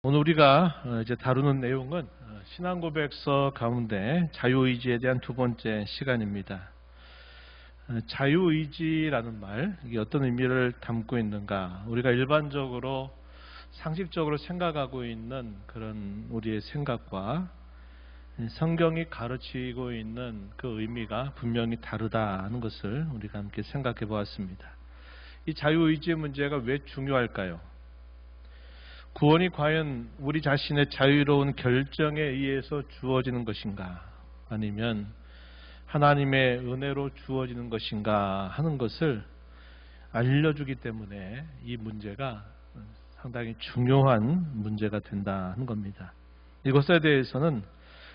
오늘 우리가 이제 다루는 내용은 신앙고백서 가운데 자유의지에 대한 두 번째 시간입니다. 자유의지라는 말, 이게 어떤 의미를 담고 있는가? 우리가 일반적으로 상식적으로 생각하고 있는 그런 우리의 생각과 성경이 가르치고 있는 그 의미가 분명히 다르다는 것을 우리가 함께 생각해 보았습니다. 이 자유의지의 문제가 왜 중요할까요? 구원이 과연 우리 자신의 자유로운 결정에 의해서 주어지는 것인가, 아니면 하나님의 은혜로 주어지는 것인가 하는 것을 알려주기 때문에 이 문제가 상당히 중요한 문제가 된다는 겁니다. 이것에 대해서는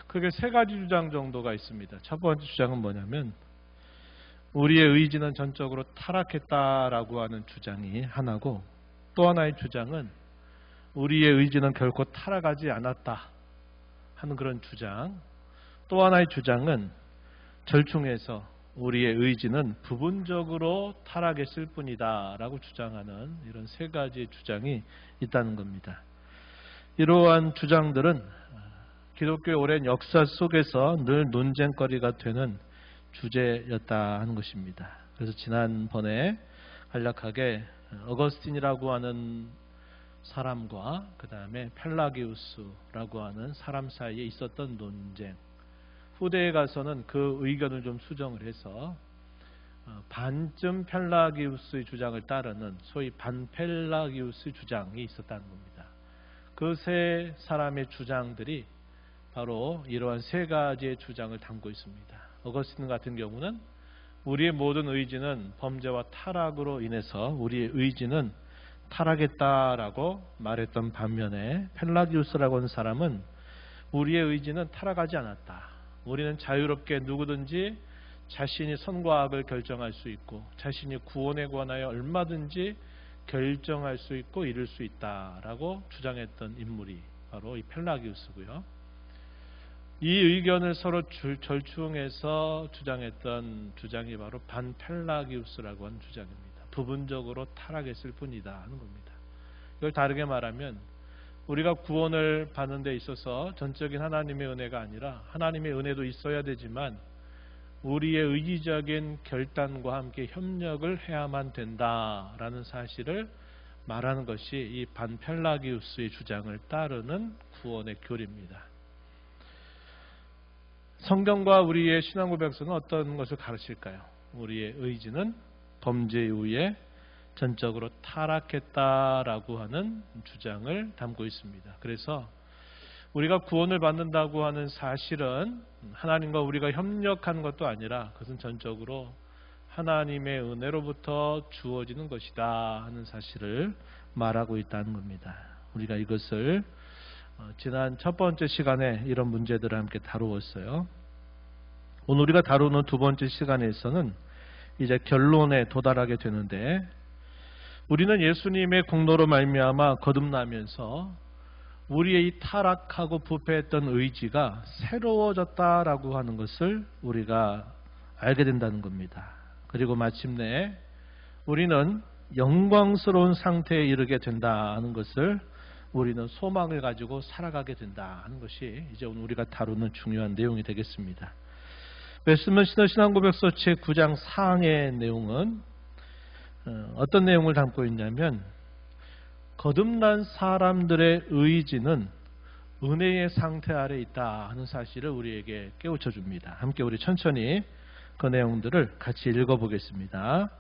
크게 세 가지 주장 정도가 있습니다. 첫 번째 주장은 뭐냐면, 우리의 의지는 전적으로 타락했다라고 하는 주장이 하나고, 또 하나의 주장은 우리의 의지는 결코 타락하지 않았다 하는 그런 주장, 또 하나의 주장은 절충해서 우리의 의지는 부분적으로 타락했을 뿐이다 라고 주장하는 이런 세 가지의 주장이 있다는 겁니다. 이러한 주장들은 기독교의 오랜 역사 속에서 늘 논쟁거리가 되는 주제였다 하는 것입니다. 그래서 지난번에 간략하게 어거스틴이라고 하는 사람과 그 다음에 펠라기우스라고 하는 사람 사이에 있었던 논쟁, 후대에 가서는 그 의견을 좀 수정을 해서 반쯤 펠라기우스의 주장을 따르는 소위 반펠라기우스 주장이 있었다는 겁니다. 그 세 사람의 주장들이 바로 이러한 세 가지의 주장을 담고 있습니다. 어거스틴 같은 경우는 우리의 모든 의지는 범죄와 타락으로 인해서 우리의 의지는 타락했다라고 말했던 반면에, 펠라기우스라고 하는 사람은 우리의 의지는 타락하지 않았다. 우리는 자유롭게 누구든지 자신이 선과 악을 결정할 수 있고, 자신이 구원에 관하여 얼마든지 결정할 수 있고 이룰 수 있다라고 주장했던 인물이 바로 이 펠라기우스고요. 이 의견을 서로 절충해서 주장했던 주장이 바로 반펠라기우스라고 하는 주장입니다. 부분적으로 타락했을 뿐이다 하는 겁니다. 이걸 다르게 말하면, 우리가 구원을 받는 데 있어서 전적인 하나님의 은혜가 아니라 하나님의 은혜도 있어야 되지만 우리의 의지적인 결단과 함께 협력을 해야만 된다라는 사실을 말하는 것이 이 반펠라기우스의 주장을 따르는 구원의 교리입니다. 성경과 우리의 신앙고백서는 어떤 것을 가르칠까요? 우리의 의지는 범죄 이후에 전적으로 타락했다라고 하는 주장을 담고 있습니다. 그래서 우리가 구원을 받는다고 하는 사실은 하나님과 우리가 협력한 것도 아니라 그것은 전적으로 하나님의 은혜로부터 주어지는 것이다 하는 사실을 말하고 있다는 겁니다. 우리가 이것을 지난 첫 번째 시간에 이런 문제들을 함께 다루었어요. 오늘 우리가 다루는 두 번째 시간에서는 이제 결론에 도달하게 되는데, 우리는 예수님의 공로로 말미암아 거듭나면서 우리의 이 타락하고 부패했던 의지가 새로워졌다라고 하는 것을 우리가 알게 된다는 겁니다. 그리고 마침내 우리는 영광스러운 상태에 이르게 된다는 것을, 우리는 소망을 가지고 살아가게 된다는 것이 이제 오늘 우리가 다루는 중요한 내용이 되겠습니다. 웨스트민스터 신앙고백서 제9장 4항의 내용은 어떤 내용을 담고 있냐면, 거듭난 사람들의 의지는 은혜의 상태 아래 있다 하는 사실을 우리에게 깨우쳐 줍니다. 함께 우리 천천히 그 내용들을 같이 읽어보겠습니다.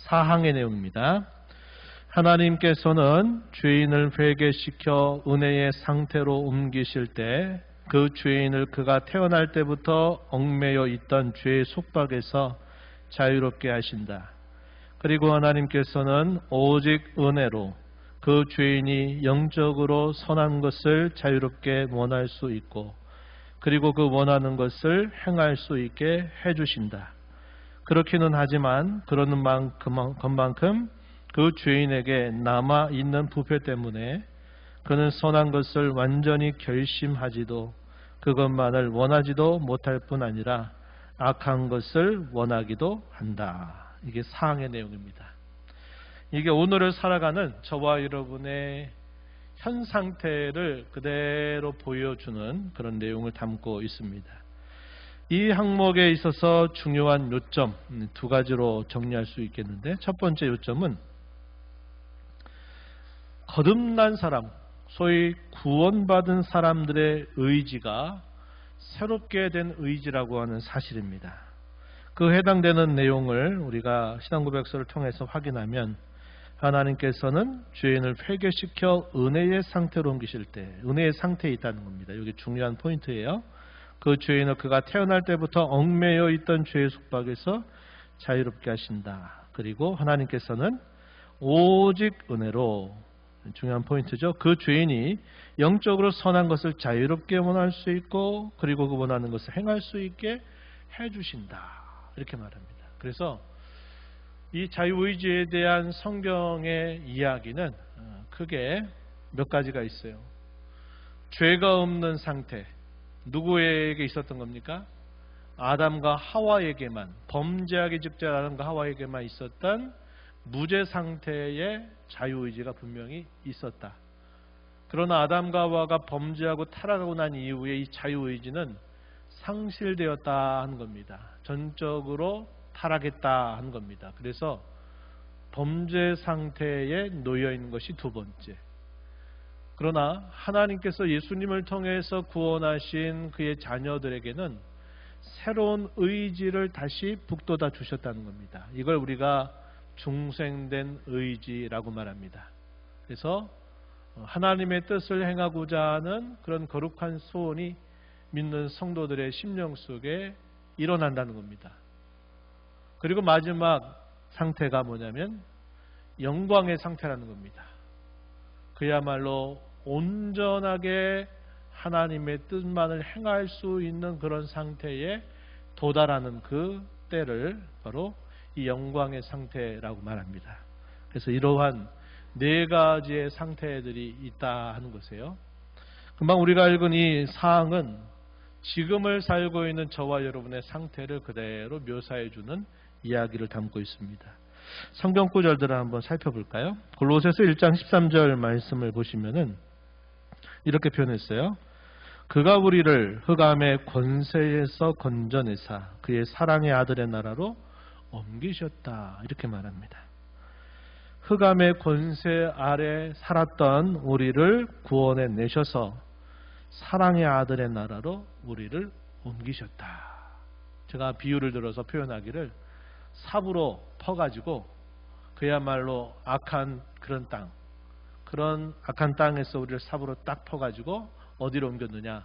4항의 내용입니다. 하나님께서는 죄인을 회개시켜 은혜의 상태로 옮기실 때 그 죄인을 그가 태어날 때부터 얽매여 있던 죄의 속박에서 자유롭게 하신다. 그리고 하나님께서는 오직 은혜로 그 죄인이 영적으로 선한 것을 자유롭게 원할 수 있고, 그리고 그 원하는 것을 행할 수 있게 해주신다. 그렇기는 하지만 그러는 것만큼 그 죄인에게 남아있는 부패 때문에 그는 선한 것을 완전히 결심하지도 그것만을 원하지도 못할 뿐 아니라 악한 것을 원하기도 한다. 이게 사항의 내용입니다. 이게 오늘을 살아가는 저와 여러분의 현 상태를 그대로 보여주는 그런 내용을 담고 있습니다. 이 항목에 있어서 중요한 요점 두 가지로 정리할 수 있겠는데, 첫 번째 요점은 거듭난 사람, 소위 구원받은 사람들의 의지가 새롭게 된 의지라고 하는 사실입니다. 그 해당되는 내용을 우리가 신앙고백서를 통해서 확인하면, 하나님께서는 죄인을 회개시켜 은혜의 상태로 옮기실 때, 은혜의 상태에 있다는 겁니다. 여기 중요한 포인트예요. 그 죄인을 그가 태어날 때부터 얽매여 있던 죄의 속박에서 자유롭게 하신다. 그리고 하나님께서는 오직 은혜로, 중요한 포인트죠. 그 죄인이 영적으로 선한 것을 자유롭게 원할 수 있고, 그리고 그 원하는 것을 행할 수 있게 해주신다. 이렇게 말합니다. 그래서 이 자유의지에 대한 성경의 이야기는 크게 몇 가지가 있어요. 죄가 없는 상태, 누구에게 있었던 겁니까? 아담과 하와에게만, 범죄하기 직전 아담과 하와에게만 있었던 무죄 상태의 자유의지가 분명히 있었다. 그러나 아담과 하와가 범죄하고 타락하고 난 이후에 이 자유의지는 상실되었다 하는 겁니다. 전적으로 타락했다 하는 겁니다. 그래서 범죄 상태에 놓여 있는 것이 두 번째. 그러나 하나님께서 예수님을 통해서 구원하신 그의 자녀들에게는 새로운 의지를 다시 북돋아 주셨다는 겁니다. 이걸 우리가 중생된 의지라고 말합니다. 그래서 하나님의 뜻을 행하고자 하는 그런 거룩한 소원이 믿는 성도들의 심령 속에 일어난다는 겁니다. 그리고 마지막 상태가 뭐냐면 영광의 상태라는 겁니다. 그야말로 온전하게 하나님의 뜻만을 행할 수 있는 그런 상태에 도달하는 그 때를 바로 이 영광의 상태라고 말합니다. 그래서 이러한 네 가지의 상태들이 있다 하는 것이에요. 금방 우리가 읽은 이 사항은 지금을 살고 있는 저와 여러분의 상태를 그대로 묘사해주는 이야기를 담고 있습니다. 성경 구절들을 한번 살펴볼까요? 골로새서 1장 13절 말씀을 보시면은 이렇게 표현했어요. 그가 우리를 흑암의 권세에서 건져내사 그의 사랑의 아들의 나라로 옮기셨다. 이렇게 말합니다. 흑암의 권세 아래 살았던 우리를 구원해 내셔서 사랑의 아들의 나라로 우리를 옮기셨다. 제가 비유를 들어서 표현하기를 삽으로 퍼가지고 그야말로 악한 그런 땅, 그런 악한 땅에서 우리를 삽으로 딱 퍼가지고 어디로 옮겼느냐?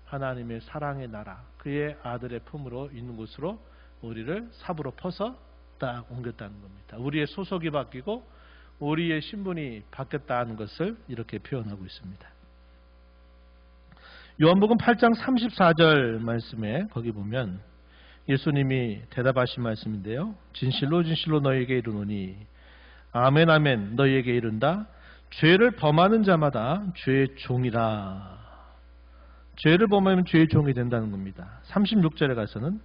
하나님의 사랑의 나라, 그의 아들의 품으로 있는 곳으로 우리를 삽으로 퍼서 딱 옮겼다는 겁니다. 우리의 소속이 바뀌고 우리의 신분이 바뀌었다는 것을 이렇게 표현하고 있습니다. 요한복음 8장 34절 말씀에 거기 보면 예수님이 대답하신 말씀인데요. 진실로 진실로 너희에게 이르노니 아멘 아멘 너희에게 이른다. 죄를 범하는 자마다 죄의 종이라. 죄를 범하면 죄의 종이 된다는 겁니다. 36절에 가서는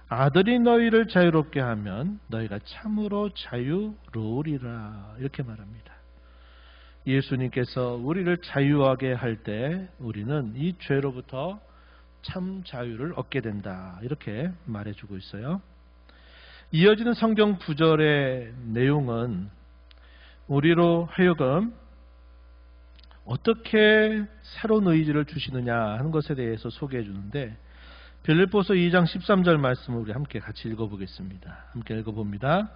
아들이 너희를 자유롭게 하면 너희가 참으로 자유로우리라. 이렇게 말합니다. 예수님께서 우리를 자유하게 할 때 우리는 이 죄로부터 참 자유를 얻게 된다. 이렇게 말해주고 있어요. 이어지는 성경 구절의 내용은 우리로 하여금 어떻게 새로운 의지를 주시느냐 하는 것에 대해서 소개해 주는데, 빌립보서 2장 13절 말씀을 우리 함께 같이 읽어보겠습니다. 함께 읽어봅니다.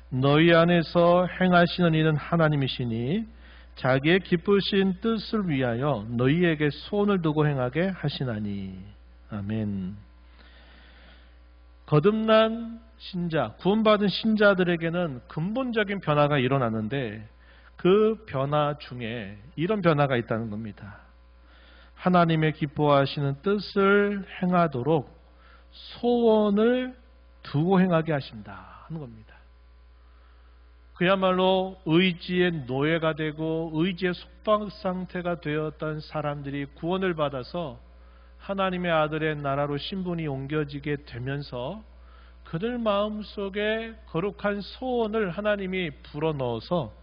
너희 안에서 행하시는 이는 하나님이시니 자기의 기쁘신 뜻을 위하여 너희에게 소원을 두고 행하게 하시나니. 아멘. 거듭난 신자, 구원받은 신자들에게는 근본적인 변화가 일어나는데 그 변화 중에 이런 변화가 있다는 겁니다. 하나님의 기뻐하시는 뜻을 행하도록 소원을 두고 행하게 하신다 하는 겁니다. 그야말로 의지의 노예가 되고 의지의 속박 상태가 되었던 사람들이 구원을 받아서 하나님의 아들의 나라로 신분이 옮겨지게 되면서 그들 마음속에 거룩한 소원을 하나님이 불어넣어서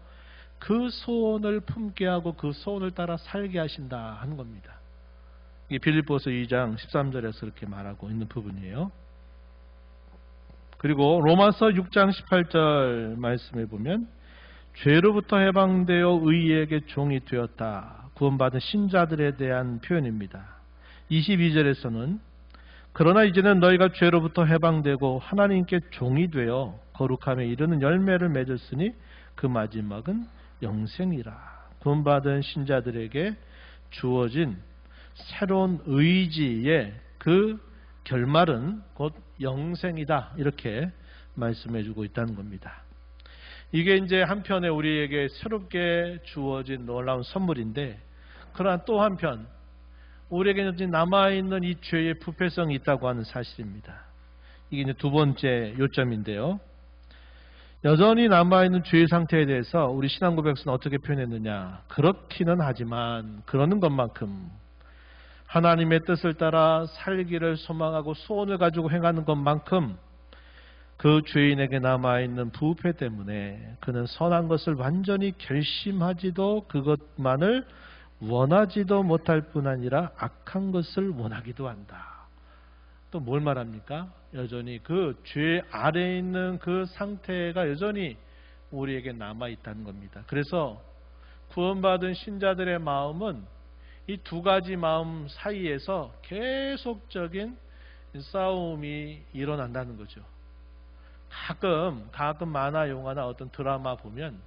그 소원을 품게 하고 그 소원을 따라 살게 하신다 하는 겁니다. 이게 빌립보서 2장 13절에서 그렇게 말하고 있는 부분이에요. 그리고 로마서 6장 18절 말씀에 보면 죄로부터 해방되어 의에게 종이 되었다. 구원받은 신자들에 대한 표현입니다. 22절에서는 그러나 이제는 너희가 죄로부터 해방되고 하나님께 종이 되어 거룩함에 이르는 열매를 맺었으니 그 마지막은 영생이라. 구원받은 신자들에게 주어진 새로운 의지의 그 결말은 곧 영생이다. 이렇게 말씀해주고 있다는 겁니다. 이게 이제 한편에 우리에게 새롭게 주어진 놀라운 선물인데, 그러나 또 한편 우리에게 남아있는 이 죄의 부패성이 있다고 하는 사실입니다. 이게 이제 두 번째 요점인데요. 여전히 남아있는 죄의 상태에 대해서 우리 신앙고백서는 어떻게 표현했느냐. 그렇기는 하지만 그러는 것만큼 하나님의 뜻을 따라 살기를 소망하고 소원을 가지고 행하는 것만큼 그 죄인에게 남아있는 부패 때문에 그는 선한 것을 완전히 결심하지도 그것만을 원하지도 못할 뿐 아니라 악한 것을 원하기도 한다. 또 뭘 말합니까? 여전히 그 죄 아래에 있는 그 상태가 여전히 우리에게 남아있다는 겁니다. 그래서 구원받은 신자들의 마음은 이 두 가지 마음 사이에서 계속적인 싸움이 일어난다는 거죠. 가끔 만화 영화나 어떤 드라마 보면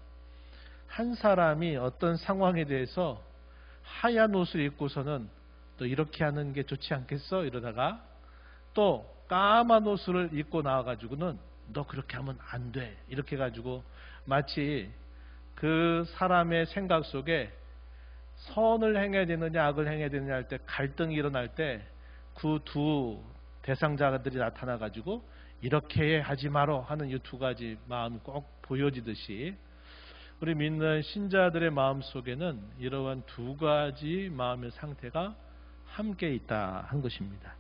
한 사람이 어떤 상황에 대해서 하얀 옷을 입고서는 또 이렇게 하는 게 좋지 않겠어? 이러다가 또 까만 옷을 입고 나와가지고는 너 그렇게 하면 안 돼. 이렇게 해가지고 마치 그 사람의 생각 속에 선을 행해야 되느냐 악을 행해야 되느냐 할 때 갈등이 일어날 때 그 두 대상자들이 나타나가지고 이렇게 하지 마라 하는 이 두 가지 마음이 꼭 보여지듯이 우리 믿는 신자들의 마음 속에는 이러한 두 가지 마음의 상태가 함께 있다 한 것입니다.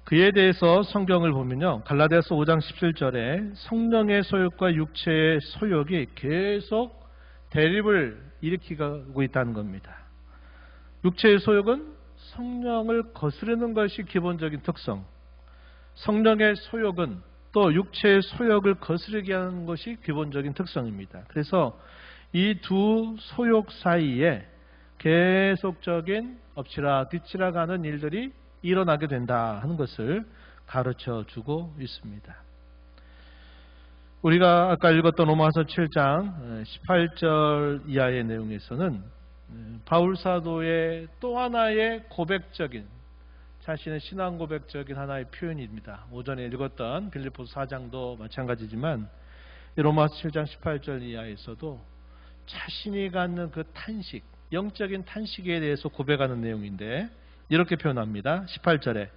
그에 대해서 성경을 보면요. 갈라디아서 5장 17절에 성령의 소욕과 육체의 소욕이 계속 대립을 일으키고 있다는 겁니다. 육체의 소욕은 성령을 거스르는 것이 기본적인 특성, 성령의 소욕은 또 육체의 소욕을 거스르게 하는 것이 기본적인 특성입니다. 그래서 이 두 소욕 사이에 계속적인 엎치락 뒤치락 하는 일들이 일어나게 된다 하는 것을 가르쳐 주고 있습니다. 우리가 아까 읽었던 로마서 7장 18절 이하의 내용에서는 바울 사도의 또 하나의 고백적인 자신의 신앙 고백적인 하나의 표현입니다. 오전에 읽었던 빌립보서 4장도 마찬가지지만 로마서 7장 18절 이하에서도 자신이 갖는 그 탄식, 영적인 탄식에 대해서 고백하는 내용인데 이렇게 표현합니다. 18절에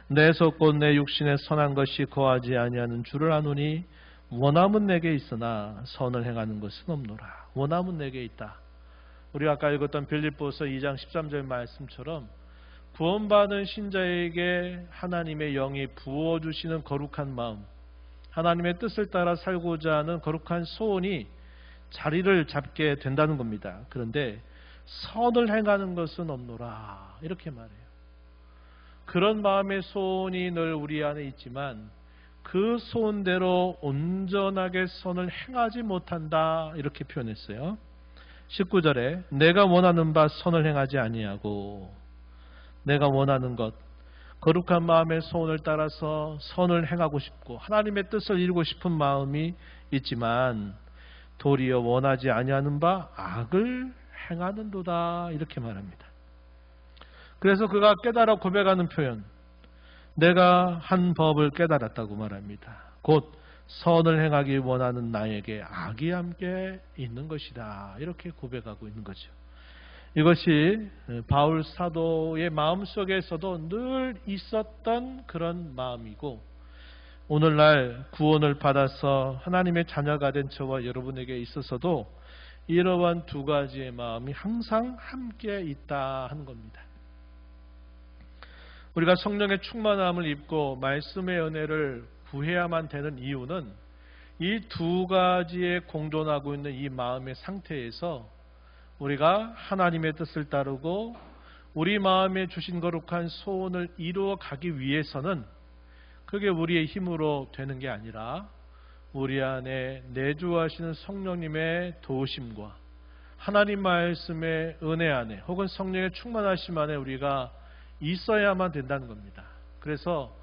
내 속 곧 내 육신에 선한 것이 거하지 아니하는 줄을 아노니 원함은 내게 있으나 선을 행하는 것은 없노라. 원함은 내게 있다. 우리가 아까 읽었던 빌립보서 2장 13절 말씀처럼 구원받은 신자에게 하나님의 영이 부어주시는 거룩한 마음, 하나님의 뜻을 따라 살고자 하는 거룩한 소원이 자리를 잡게 된다는 겁니다. 그런데 선을 행하는 것은 없노라 이렇게 말해요. 그런 마음의 소원이 늘 우리 안에 있지만 그 소원대로 온전하게 선을 행하지 못한다 이렇게 표현했어요. 19절에 내가 원하는 바 선을 행하지 아니하고, 내가 원하는 것 거룩한 마음의 소원을 따라서 선을 행하고 싶고 하나님의 뜻을 이루고 싶은 마음이 있지만 도리어 원하지 아니하는 바 악을 행하는도다 이렇게 말합니다. 그래서 그가 깨달아 고백하는 표현, 내가 한 법을 깨달았다고 말합니다. 곧 선을 행하기 원하는 나에게 악이 함께 있는 것이다 이렇게 고백하고 있는 거죠. 이것이 바울 사도의 마음속에서도 늘 있었던 그런 마음이고, 오늘날 구원을 받아서 하나님의 자녀가 된 저와 여러분에게 있어서도 이러한 두 가지의 마음이 항상 함께 있다 하는 겁니다. 우리가 성령의 충만함을 입고 말씀의 은혜를 구해야만 되는 이유는 이 두 가지에 공존하고 있는 이 마음의 상태에서 우리가 하나님의 뜻을 따르고 우리 마음에 주신 거룩한 소원을 이루어 가기 위해서는 그게 우리의 힘으로 되는 게 아니라 우리 안에 내주하시는 성령님의 도우심과 하나님 말씀의 은혜 안에 혹은 성령의 충만하심 안에 우리가 있어야만 된다는 겁니다. 그래서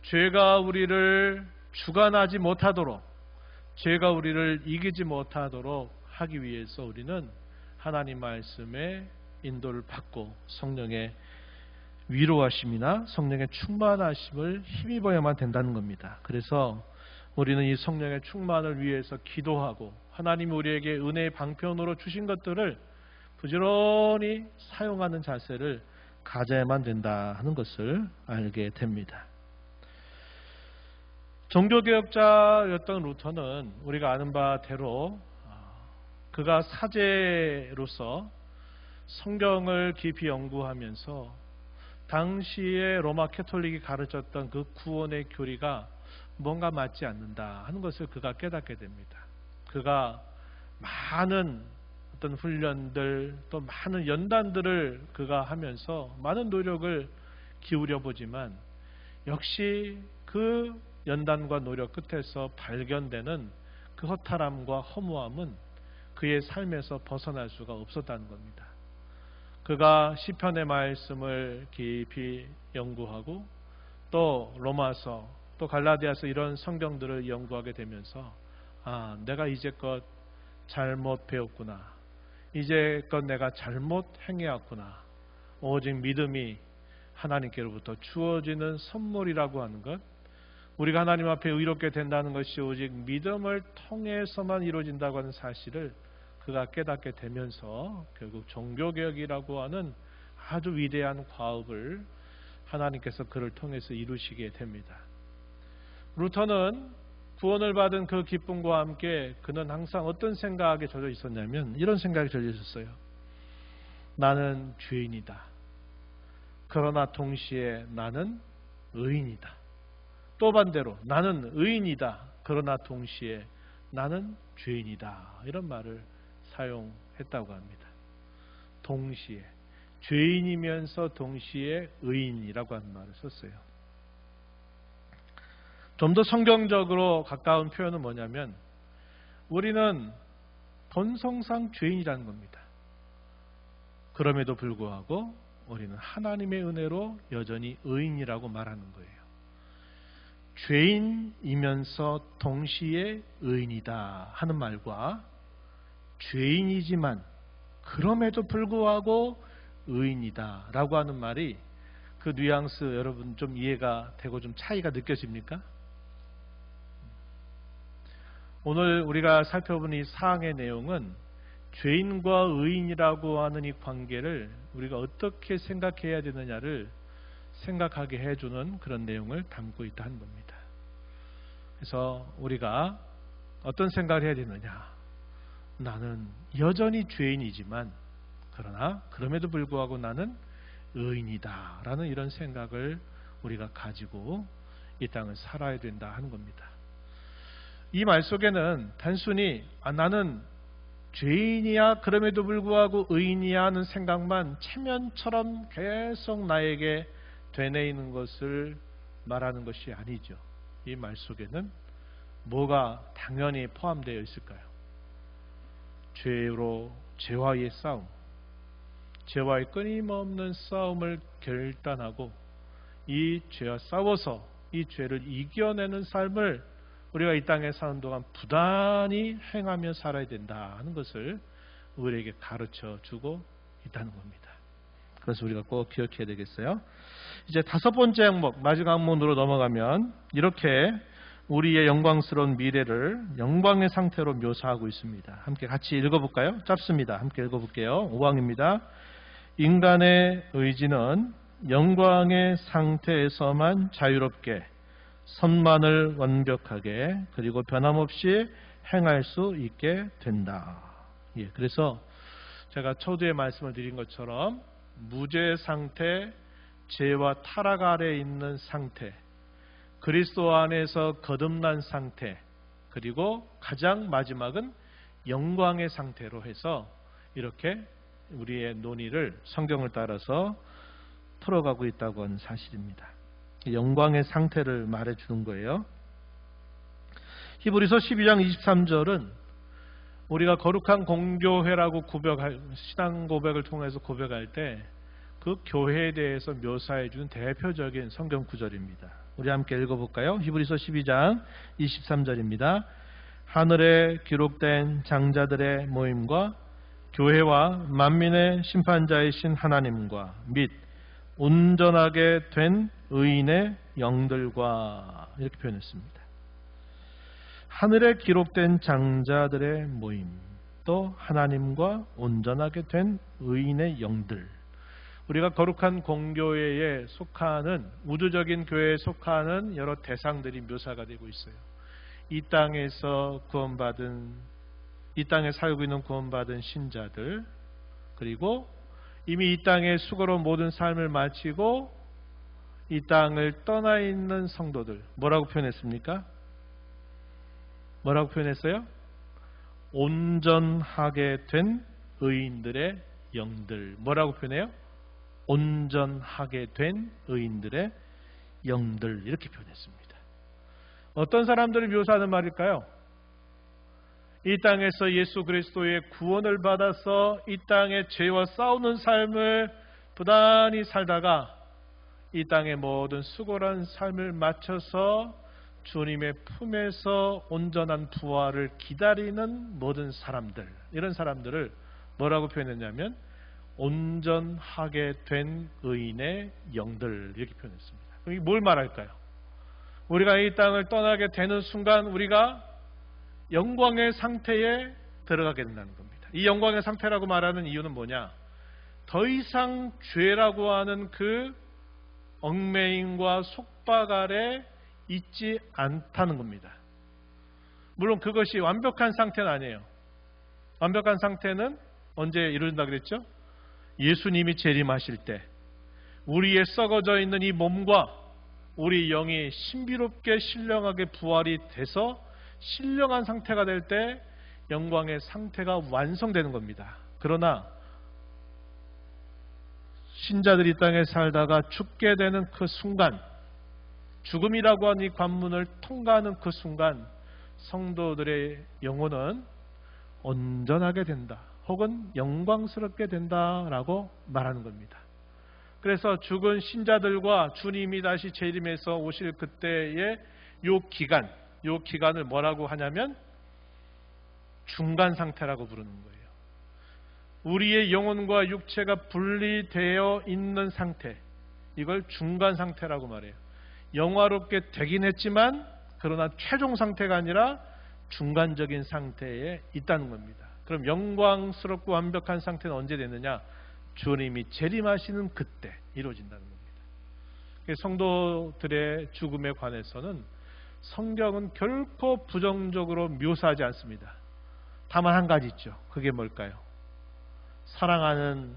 죄가 우리를 주관하지 못하도록, 죄가 우리를 이기지 못하도록 하기 위해서 우리는 하나님 말씀의 인도를 받고 성령의 위로하심이나 성령의 충만하심을 힘입어야만 된다는 겁니다. 그래서 우리는 이 성령의 충만을 위해서 기도하고 하나님이 우리에게 은혜의 방편으로 주신 것들을 부지런히 사용하는 자세를 가져야만 된다 하는 것을 알게 됩니다. 종교개혁자였던 루터는 우리가 아는 바대로 그가 사제로서 성경을 깊이 연구하면서 당시에 로마 캐톨릭이 가르쳤던 그 구원의 교리가 뭔가 맞지 않는다 하는 것을 그가 깨닫게 됩니다. 그가 많은 어떤 훈련들 또 많은 연단들을 그가 하면서 많은 노력을 기울여 보지만 역시 그 연단과 노력 끝에서 발견되는 그 허탈함과 허무함은 그의 삶에서 벗어날 수가 없었다는 겁니다. 그가 시편의 말씀을 깊이 연구하고 또 로마서 또 갈라디아서 이런 성경들을 연구하게 되면서 내가 이제껏 잘못 배웠구나. 이제껏 내가 잘못 행해왔구나. 오직 믿음이 하나님께로부터 주어지는 선물이라고 하는 것, 우리가 하나님 앞에 의롭게 된다는 것이 오직 믿음을 통해서만 이루어진다고 하는 사실을 그가 깨닫게 되면서 결국 종교개혁이라고 하는 아주 위대한 과업을 하나님께서 그를 통해서 이루시게 됩니다. 루터는 구원을 받은 그 기쁨과 함께 그는 항상 어떤 생각에 젖어 있었냐면 이런 생각에 젖어 있었어요. 나는 죄인이다. 그러나 동시에 나는 의인이다. 또 반대로 나는 의인이다. 그러나 동시에 나는 죄인이다. 이런 말을 사용했다고 합니다. 동시에 죄인이면서 동시에 의인이라고 하는 말을 썼어요. 좀 더 성경적으로 가까운 표현은 뭐냐면 우리는 본성상 죄인이라는 겁니다. 그럼에도 불구하고 우리는 하나님의 은혜로 여전히 의인이라고 말하는 거예요. 죄인이면서 동시에 의인이다 하는 말과 죄인이지만 그럼에도 불구하고 의인이다 라고 하는 말이 그 뉘앙스 여러분 좀 이해가 되고 좀 차이가 느껴집니까? 오늘 우리가 살펴본 이 사항의 내용은 죄인과 의인이라고 하는 이 관계를 우리가 어떻게 생각해야 되느냐를 생각하게 해주는 그런 내용을 담고 있다 하는 겁니다. 그래서 우리가 어떤 생각을 해야 되느냐? 나는 여전히 죄인이지만 그러나 그럼에도 불구하고 나는 의인이다 라는 이런 생각을 우리가 가지고 이 땅을 살아야 된다 하는 겁니다. 이 말 속에는 단순히 나는 죄인이야 그럼에도 불구하고 의인이야 하는 생각만 체면처럼 계속 나에게 되뇌이는 것을 말하는 것이 아니죠. 이 말 속에는 뭐가 당연히 포함되어 있을까요? 죄와의 싸움, 죄와의 끊임없는 싸움을 결단하고 이 죄와 싸워서 이 죄를 이겨내는 삶을 우리가 이 땅에 사는 동안 부단히 행하며 살아야 된다 하는 것을 우리에게 가르쳐 주고 있다는 겁니다. 그래서 우리가 꼭 기억해야 되겠어요. 이제 5번째 항목, 마지막 항목으로 넘어가면 이렇게 우리의 영광스러운 미래를 영광의 상태로 묘사하고 있습니다. 함께 같이 읽어볼까요? 짧습니다. 함께 읽어볼게요. 5항입니다. 인간의 의지는 영광의 상태에서만 자유롭게 선만을 완벽하게 그리고 변함없이 행할 수 있게 된다. 그래서 제가 초두에 말씀을 드린 것처럼 무죄 상태, 죄와 타락 아래에 있는 상태, 그리스도 안에서 거듭난 상태, 그리고 가장 마지막은 영광의 상태로 해서 이렇게 우리의 논의를 성경을 따라서 풀어가고 있다고 하는 사실입니다. 영광의 상태를 말해주는 거예요. 히브리서 12장 23절은 우리가 거룩한 공교회라고 신앙 고백을 통해서 고백할 때 그 교회에 대해서 묘사해 주는 대표적인 성경 구절입니다. 우리 함께 읽어볼까요? 히브리서 12장 23절입니다. 하늘에 기록된 장자들의 모임과 교회와 만민의 심판자이신 하나님과 및 온전하게 된 의인의 영들과 이렇게 표현했습니다. 하늘에 기록된 장자들의 모임, 또 하나님과 온전하게 된 의인의 영들. 우리가 거룩한 공교회에 속하는, 우주적인 교회에 속하는 여러 대상들이 묘사가 되고 있어요. 이 땅에서 구원받은, 이 땅에 살고 있는 구원받은 신자들, 그리고 이미 이 땅에 수고로운 모든 삶을 마치고 이 땅을 떠나 있는 성도들. 뭐라고 표현했습니까? 뭐라고 표현했어요? 온전하게 된 의인들의 영들. 뭐라고 표현해요? 온전하게 된 의인들의 영들. 이렇게 표현했습니다. 어떤 사람들을 묘사하는 말일까요? 이 땅에서 예수 그리스도의 구원을 받아서 이 땅의 죄와 싸우는 삶을 부단히 살다가 이 땅의 모든 수고란 삶을 마쳐서 주님의 품에서 온전한 부활을 기다리는 모든 사람들, 이런 사람들을 뭐라고 표현했냐면 온전하게 된 의인의 영들, 이렇게 표현했습니다. 이게 뭘 말할까요? 우리가 이 땅을 떠나게 되는 순간 우리가 영광의 상태에 들어가게 된다는 겁니다. 이 영광의 상태라고 말하는 이유는 뭐냐? 더 이상 죄라고 하는 그 얽매임과 속박 아래 있지 않다는 겁니다. 물론 그것이 완벽한 상태는 아니에요. 완벽한 상태는 언제 이루어진다 그랬죠? 예수님이 재림하실 때 우리의 썩어져 있는 이 몸과 우리 영이 신비롭게 신령하게 부활이 돼서 신령한 상태가 될 때 영광의 상태가 완성되는 겁니다. 그러나 신자들이 이 땅에 살다가 죽게 되는 그 순간, 죽음이라고 하는 이 관문을 통과하는 그 순간 성도들의 영혼은 온전하게 된다, 혹은 영광스럽게 된다라고 말하는 겁니다. 그래서 죽은 신자들과 주님이 다시 재림해서 오실 그때의 요 기간을 뭐라고 하냐면 중간 상태라고 부르는 거예요. 우리의 영혼과 육체가 분리되어 있는 상태, 이걸 중간 상태라고 말해요. 영화롭게 되긴 했지만 그러나 최종 상태가 아니라 중간적인 상태에 있다는 겁니다. 그럼 영광스럽고 완벽한 상태는 언제 되느냐? 주님이 재림하시는 그때 이루어진다는 겁니다. 성도들의 죽음에 관해서는 성경은 결코 부정적으로 묘사하지 않습니다. 다만 한 가지 있죠. 그게 뭘까요? 사랑하는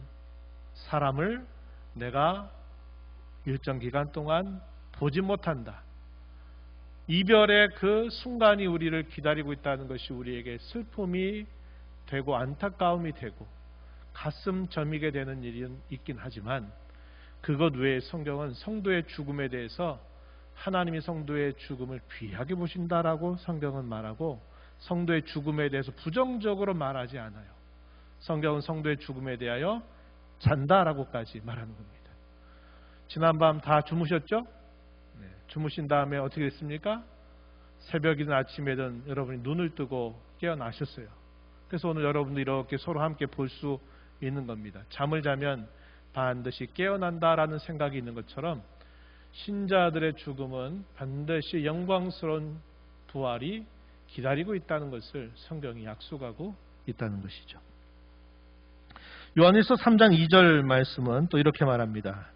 사람을 내가 일정 기간 동안 보지 못한다. 이별의 그 순간이 우리를 기다리고 있다는 것이 우리에게 슬픔이 되고 안타까움이 되고 가슴 저미게 되는 일이 있긴 하지만, 그것 외에 성경은 성도의 죽음에 대해서 하나님이 성도의 죽음을 귀하게 보신다라고 성경은 말하고, 성도의 죽음에 대해서 부정적으로 말하지 않아요. 성경은 성도의 죽음에 대하여 잔다라고까지 말하는 겁니다. 지난밤 다 주무셨죠? 네, 주무신 다음에 어떻게 됐습니까? 새벽이든 아침이든 여러분이 눈을 뜨고 깨어나셨어요. 그래서 오늘 여러분도 이렇게 서로 함께 볼 수 있는 겁니다. 잠을 자면 반드시 깨어난다라는 생각이 있는 것처럼 신자들의 죽음은 반드시 영광스러운 부활이 기다리고 있다는 것을 성경이 약속하고 있다는 것이죠. 요한일서 3장 2절 말씀은 또 이렇게 말합니다.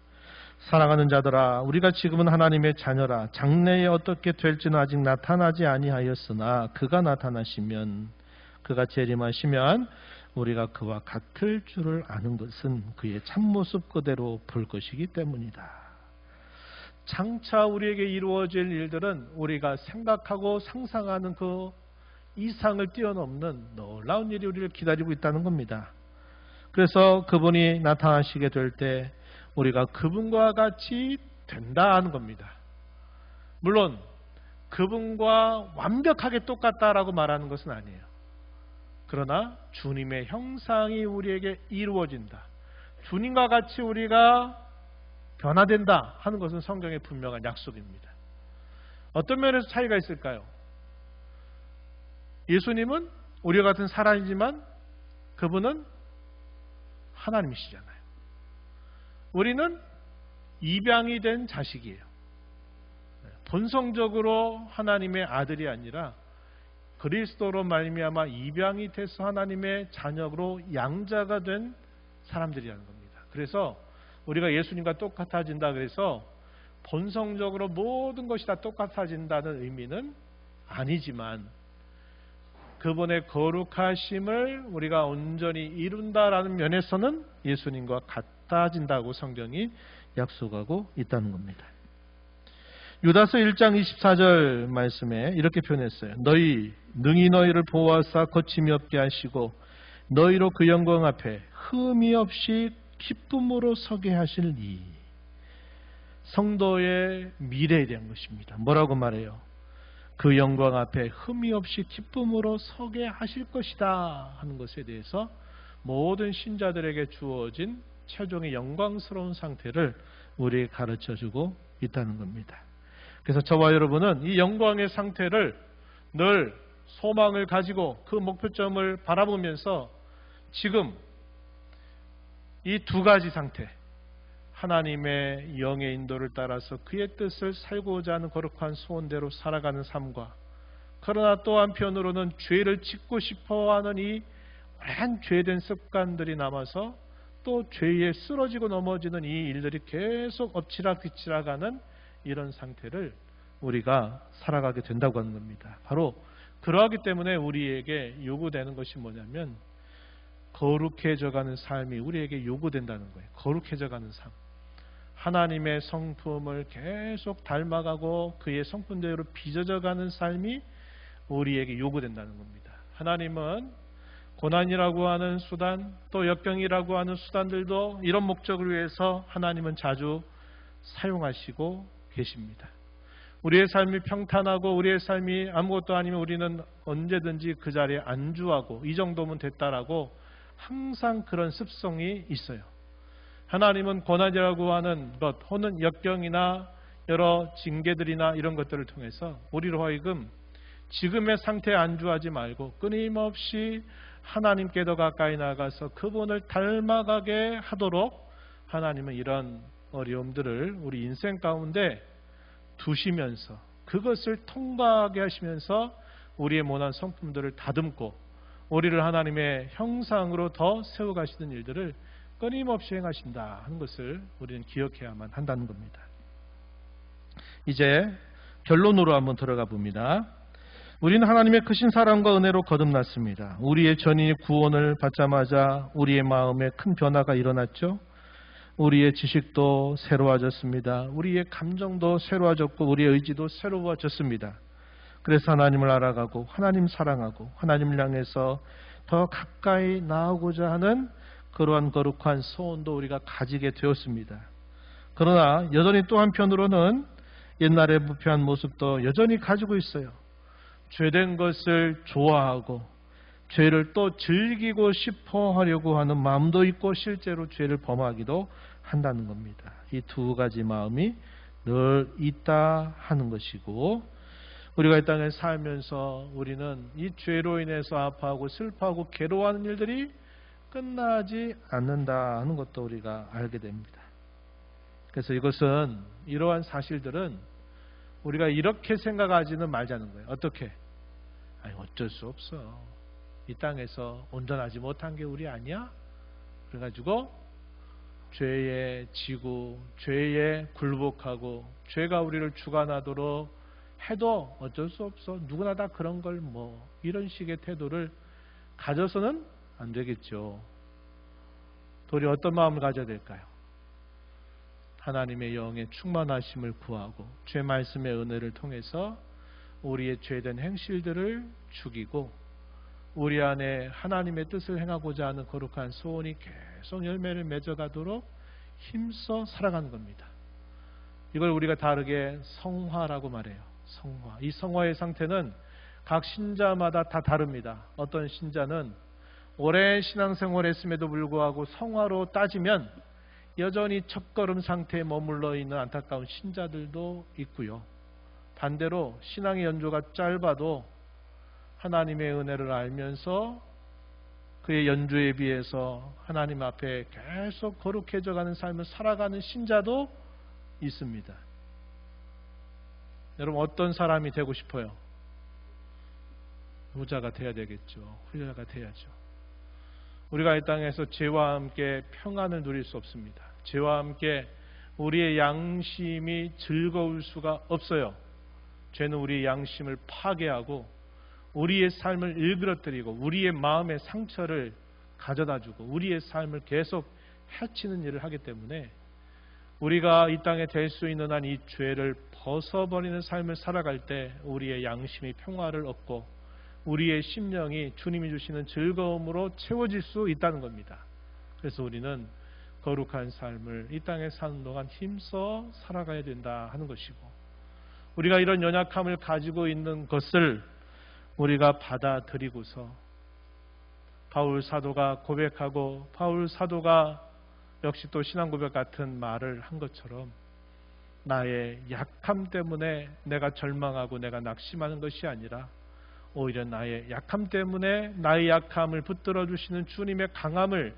사랑하는 자들아, 우리가 지금은 하나님의 자녀라. 장래에 어떻게 될지는 아직 나타나지 아니하였으나 그가 나타나시면, 그가 재림하시면 우리가 그와 같을 줄을 아는 것은 그의 참모습 그대로 볼 것이기 때문이다. 장차 우리에게 이루어질 일들은 우리가 생각하고 상상하는 그 이상을 뛰어넘는 놀라운 일이 우리를 기다리고 있다는 겁니다. 그래서 그분이 나타나시게 될 때 우리가 그분과 같이 된다 하는 겁니다. 물론 그분과 완벽하게 똑같다라고 말하는 것은 아니에요. 그러나 주님의 형상이 우리에게 이루어진다. 주님과 같이 우리가 변화된다 하는 것은 성경의 분명한 약속입니다. 어떤 면에서 차이가 있을까요? 예수님은 우리와 같은 사람이지만 그분은 하나님이시잖아요. 우리는 입양이 된 자식이에요. 본성적으로 하나님의 아들이 아니라 그리스도로 말미암아 입양이 돼서 하나님의 자녀로 양자가 된 사람들이라는 겁니다. 그래서 우리가 예수님과 똑같아진다 그래서 본성적으로 모든 것이 다 똑같아진다는 의미는 아니지만 그분의 거룩하심을 우리가 온전히 이룬다라는 면에서는 예수님과 같아진다고 성경이 약속하고 있다는 겁니다. 유다서 1장 24절 말씀에 이렇게 표현했어요. 너희 능히 너희를 보호하사 거침이 없게 하시고 너희로 그 영광 앞에 흠이 없이 기쁨으로 서게 하실 이. 성도의 미래에 대한 것입니다. 뭐라고 말해요? 그 영광 앞에 흠이 없이 기쁨으로 서게 하실 것이다 하는 것에 대해서 모든 신자들에게 주어진 최종의 영광스러운 상태를 우리에게 가르쳐주고 있다는 겁니다. 그래서 저와 여러분은 이 영광의 상태를 늘 소망을 가지고 그 목표점을 바라보면서 지금 이 두 가지 상태, 하나님의 영의 인도를 따라서 그의 뜻을 살고자 하는 거룩한 소원대로 살아가는 삶과, 그러나 또 한편으로는 죄를 짓고 싶어하는 이 오랜 죄된 습관들이 남아서 또 죄에 쓰러지고 넘어지는 이 일들이 계속 엎치락뒤치락하는 이런 상태를 우리가 살아가게 된다고 하는 겁니다. 바로 그러하기 때문에 우리에게 요구되는 것이 뭐냐면 거룩해져가는 삶이 우리에게 요구된다는 거예요. 거룩해져가는 삶. 하나님의 성품을 계속 닮아가고 그의 성품대로 빚어져가는 삶이 우리에게 요구된다는 겁니다. 하나님은 고난이라고 하는 수단, 또 역경이라고 하는 수단들도 이런 목적을 위해서 하나님은 자주 사용하시고 계십니다. 우리의 삶이 평탄하고 우리의 삶이 아무것도 아니면 우리는 언제든지 그 자리에 안주하고 이 정도면 됐다라고 항상 그런 습성이 있어요. 하나님은 고난이라고 하는 것 혹은 역경이나 여러 징계들이나 이런 것들을 통해서 우리로 하여금 지금의 상태에 안주하지 말고 끊임없이 하나님께 더 가까이 나가서 그분을 닮아가게 하도록 하나님은 이런 어려움들을 우리 인생 가운데 두시면서 그것을 통과하게 하시면서 우리의 모난 성품들을 다듬고 우리를 하나님의 형상으로 더 세워가시는 일들을 끊임없이 행하신다 하는 것을 우리는 기억해야만 한다는 겁니다. 이제 결론으로 한번 들어가 봅니다. 우리는 하나님의 크신 사랑과 은혜로 거듭났습니다. 우리의 전인이 구원을 받자마자 우리의 마음에 큰 변화가 일어났죠. 우리의 지식도 새로워졌습니다. 우리의 감정도 새로워졌고 우리의 의지도 새로워졌습니다. 그래서 하나님을 알아가고 하나님 사랑하고 하나님을 향해서 더 가까이 나아오고자 하는 그러한 거룩한 소원도 우리가 가지게 되었습니다. 그러나 여전히 또 한편으로는 옛날의 부패한 모습도 여전히 가지고 있어요. 죄된 것을 좋아하고 죄를 또 즐기고 싶어 하려고 하는 마음도 있고 실제로 죄를 범하기도 한다는 겁니다. 이 두 가지 마음이 늘 있다 하는 것이고 우리가 이 땅에 살면서 우리는 이 죄로 인해서 아파하고 슬퍼하고 괴로워하는 일들이 끝나지 않는다 하는 것도 우리가 알게 됩니다. 그래서 이것은 이러한 사실들은 우리가 이렇게 생각하지는 말자는 거예요. 어떻게? 아니 어쩔 수 없어. 이 땅에서 온전하지 못한 게 우리 아니야? 그래가지고 죄에 지고 죄에 굴복하고 죄가 우리를 주관하도록 해도 어쩔 수 없어. 누구나 다 그런 걸 뭐 이런 식의 태도를 가져서는 안 되겠죠. 도리어 어떤 마음을 가져야 될까요? 하나님의 영의 충만하심을 구하고 죄 말씀의 은혜를 통해서 우리의 죄된 행실들을 죽이고 우리 안에 하나님의 뜻을 행하고자 하는 거룩한 소원이 계속 열매를 맺어가도록 힘써 살아가는 겁니다. 이걸 우리가 다르게 성화라고 말해요. 성화. 이 성화의 상태는 각 신자마다 다 다릅니다. 어떤 신자는 오랜 신앙생활을 했음에도 불구하고 성화로 따지면 여전히 첫걸음 상태에 머물러 있는 안타까운 신자들도 있고요. 반대로 신앙의 연조가 짧아도 하나님의 은혜를 알면서 그의 연주에 비해서 하나님 앞에 계속 거룩해져 가는 삶을 살아가는 신자도 있습니다. 여러분 어떤 사람이 되고 싶어요? 후자가 돼야 되겠죠. 후자가 돼야죠. 우리가 이 땅에서 죄와 함께 평안을 누릴 수 없습니다. 죄와 함께 우리의 양심이 즐거울 수가 없어요. 죄는 우리의 양심을 파괴하고 우리의 삶을 일그러뜨리고 우리의 마음의 상처를 가져다주고 우리의 삶을 계속 해치는 일을 하기 때문에 우리가 이 땅에 될 수 있는 한 이 죄를 벗어버리는 삶을 살아갈 때 우리의 양심이 평화를 얻고 우리의 심령이 주님이 주시는 즐거움으로 채워질 수 있다는 겁니다. 그래서 우리는 거룩한 삶을 이 땅에 사는 동안 힘써 살아가야 된다 하는 것이고 우리가 이런 연약함을 가지고 있는 것을 우리가 받아들이고서 바울 사도가 고백하고 바울 사도가 역시 또 신앙 고백 같은 말을 한 것처럼 나의 약함 때문에 내가 절망하고 내가 낙심하는 것이 아니라 오히려 나의 약함 때문에 나의 약함을 붙들어 주시는 주님의 강함을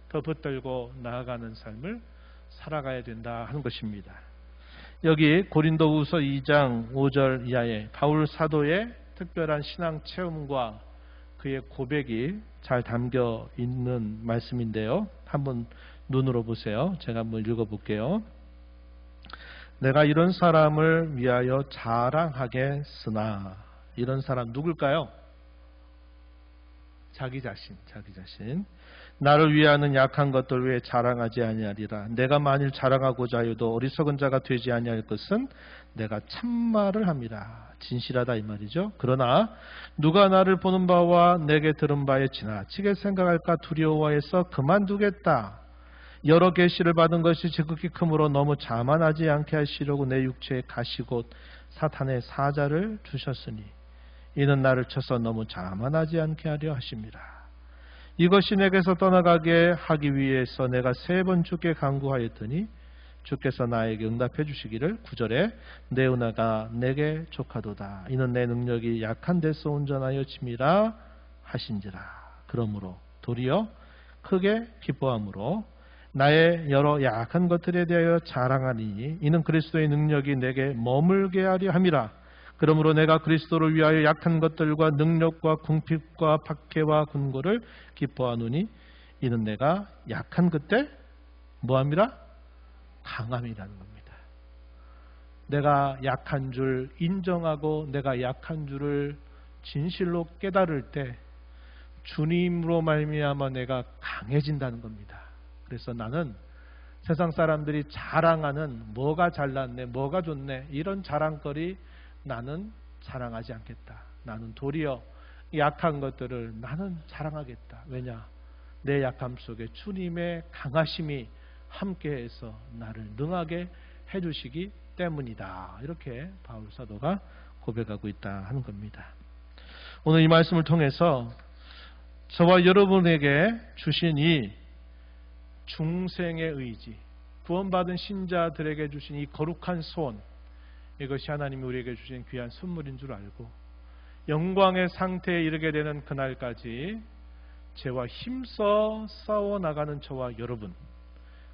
더 붙들고 나아가는 삶을 살아가야 된다 하는 것입니다. 여기 고린도후서 2장 5절 이하에 바울 사도의 특별한 신앙 체험과 그의 고백이 잘 담겨 있는 말씀인데요. 한번 눈으로 보세요. 제가 한번 읽어볼게요. 내가 이런 사람을 위하여 자랑하겠으나 이런 사람 누굴까요? 자기 자신. 나를 위하는 약한 것들 외에 자랑하지 아니하리라. 내가 만일 자랑하고자 하여도 어리석은 자가 되지 아니할 것은 내가 참말을 함이라. 진실하다 이 말이죠. 그러나 누가 나를 보는 바와 내게 들은 바에 지나치게 생각할까 두려워해서 그만두겠다. 여러 계시를 받은 것이 지극히 크므로 너무 자만하지 않게 하시려고 내 육체에 가시 곧 사탄의 사자를 주셨으니 이는 나를 쳐서 너무 자만하지 않게 하려 하심이라. 이것이 내게서 떠나가게 하기 위해서 내가 3번 주께 간구하였더니 주께서 나에게 응답해 주시기를 9절에 내 은혜가 내게 족하도다. 이는 내 능력이 약한 데서 온전하여 짐이라 하신지라. 그러므로 도리어 크게 기뻐함으로 나의 여러 약한 것들에 대하여 자랑하니 이는 그리스도의 능력이 내게 머물게 하려 함이라. 그러므로 내가 그리스도를 위하여 약한 것들과 능력과 궁핍과 박해와 군고를 기뻐하노니 이는 내가 약한 그때 뭐함이라? 강함이라는 겁니다. 내가 약한 줄 인정하고 내가 약한 줄을 진실로 깨달을 때 주님으로 말미암아 내가 강해진다는 겁니다. 그래서 나는 세상 사람들이 자랑하는 뭐가 잘났네, 뭐가 좋네 이런 자랑거리 나는 자랑하지 않겠다. 나는 도리어 약한 것들을 나는 자랑하겠다. 왜냐? 내 약함 속에 주님의 강하심이 함께해서 나를 능하게 해주시기 때문이다. 이렇게 바울 사도가 고백하고 있다 하는 겁니다. 오늘 이 말씀을 통해서 저와 여러분에게 주신 이 중생의 의지, 구원받은 신자들에게 주신 이 거룩한 소원, 이것이 하나님이 우리에게 주신 귀한 선물인 줄 알고 영광의 상태에 이르게 되는 그날까지 죄와 힘써 싸워나가는 저와 여러분,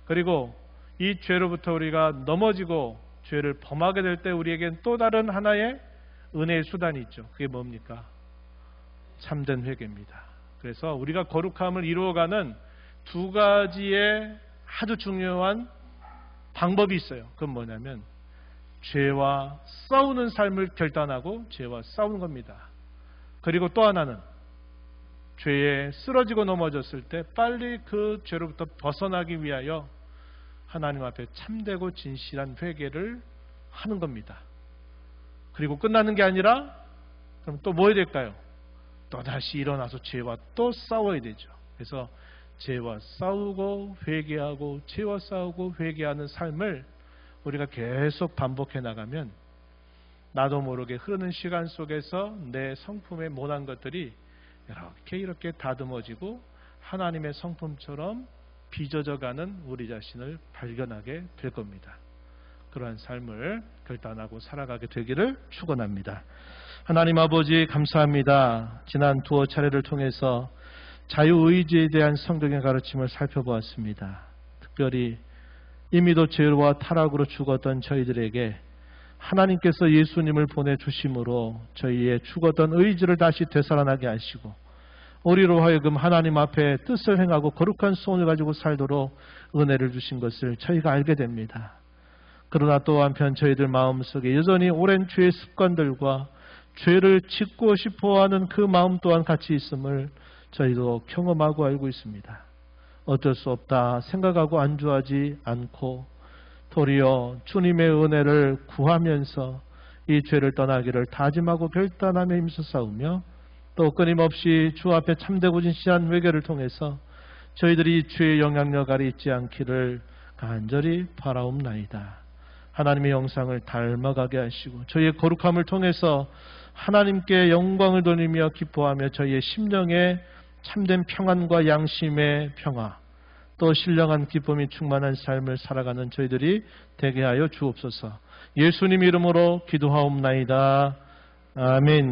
그리고 이 죄로부터 우리가 넘어지고 죄를 범하게 될 때 우리에겐 또 다른 하나의 은혜의 수단이 있죠. 그게 뭡니까? 참된 회개입니다. 그래서 우리가 거룩함을 이루어가는 2가지의 아주 중요한 방법이 있어요. 그건 뭐냐면 죄와 싸우는 삶을 결단하고 죄와 싸우는 겁니다. 그리고 또 하나는 죄에 쓰러지고 넘어졌을 때 빨리 그 죄로부터 벗어나기 위하여 하나님 앞에 참되고 진실한 회개를 하는 겁니다. 그리고 끝나는 게 아니라 그럼 또 뭐 해야 될까요? 또다시 일어나서 죄와 또 싸워야 되죠. 그래서 죄와 싸우고 회개하고 죄와 싸우고 회개하는 삶을 우리가 계속 반복해 나가면 나도 모르게 흐르는 시간 속에서 내 성품에 못한 것들이 이렇게 다듬어지고 하나님의 성품처럼 빚어져가는 우리 자신을 발견하게 될 겁니다. 그러한 삶을 결단하고 살아가게 되기를 축원합니다. 하나님 아버지 감사합니다. 지난 두어 차례를 통해서 자유의지에 대한 성경의 가르침을 살펴보았습니다. 특별히 이미도 죄와 타락으로 죽었던 저희들에게 하나님께서 예수님을 보내주심으로 저희의 죽었던 의지를 다시 되살아나게 하시고 우리로 하여금 하나님 앞에 뜻을 행하고 거룩한 소원을 가지고 살도록 은혜를 주신 것을 저희가 알게 됩니다. 그러나 또 한편 저희들 마음속에 여전히 오랜 죄의 습관들과 죄를 짓고 싶어하는 그 마음 또한 같이 있음을 저희도 경험하고 알고 있습니다. 어쩔 수 없다 생각하고 안주하지 않고 도리어 주님의 은혜를 구하면서 이 죄를 떠나기를 다짐하고 결단하며 힘써 싸우며 또 끊임없이 주 앞에 참되고 진실한 회개를 통해서 저희들이 죄의 영향력 아래 있지 않기를 간절히 바라옵나이다. 하나님의 형상을 닮아가게 하시고 저희의 거룩함을 통해서 하나님께 영광을 돌리며 기뻐하며 저희의 심령에 참된 평안과 양심의 평화 또 신령한 기쁨이 충만한 삶을 살아가는 저희들이 되게 하여 주옵소서. 예수님 이름으로 기도하옵나이다. 아멘.